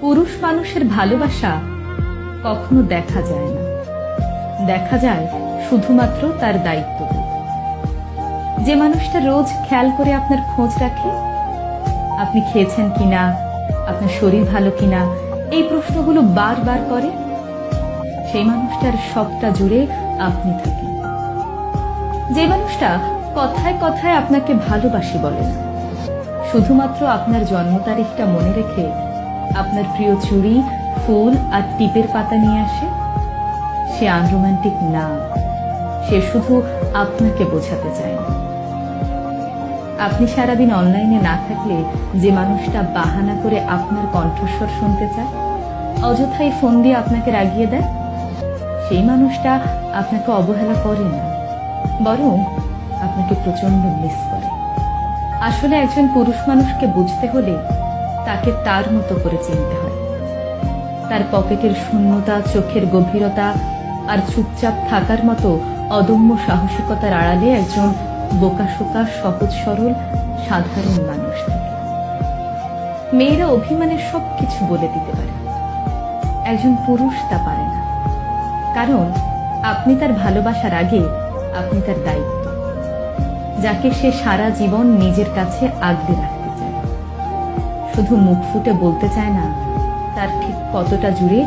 পুরুষ মানুষের ভালোবাসা কখনো দেখা যায় না, দেখা যায় শুধুমাত্র তার দায়িত্ববোধ। যে মানুষটা রোজ খেয়াল করে আপনার খোঁজ রাখে, আপনি খেয়েছেন কিনা, আপনার শরীর ভালো কিনা, এই প্রশ্নগুলো বারবার করে, সেই মানুষটার সবটা জুড়ে আপনি থাকেন। যে মানুষটা কথায় কথায় আপনাকে ভালোবাসি বলে না, শুধুমাত্র আপনার জন্ম তারিখটা মনে রেখে আপনার প্রিয় চুড়ি, ফুল আর টিপের পাতা নিয়ে আসে, সে আনরোম্যান্টিক না, সে শুধু আপনাকে বোঝাতে চায় না। আপনি সারাদিন অনলাইনে না থাকলে যে মানুষটা বাহানা করে আপনার কণ্ঠস্বর শুনতে চায়, অযথাই ফোন দিয়ে আপনাকে রাগিয়ে দেয়, সেই মানুষটা আপনাকে অবহেলা করে না, বরং আপনাকে প্রচন্ড মিস করে। আসলে একজন পুরুষ মানুষকে বুঝতে হলে তাকে তার মতো করে চিনতে হয়। তার পকেটের শূন্যতা, চোখের গভীরতা আর চুপচাপ থাকার মতো অদম্য সাহসিকতার আড়ালে একজন বোকাশোকা, সহজ সরল, সাধারণ মানুষ থাকে। মেয়েরা অভিমানের সবকিছু বলে দিতে পারে, একজন পুরুষ তা পারে না, কারণ আপনি তার ভালোবাসার আগে আপনি তার দায়িত্ব, যাকে সে সারা জীবন নিজের কাছে আগলে রাখতে চায়। শুধু মুখ ফুটে বলতে চায় না তার ঠিক কতটা জুড়ে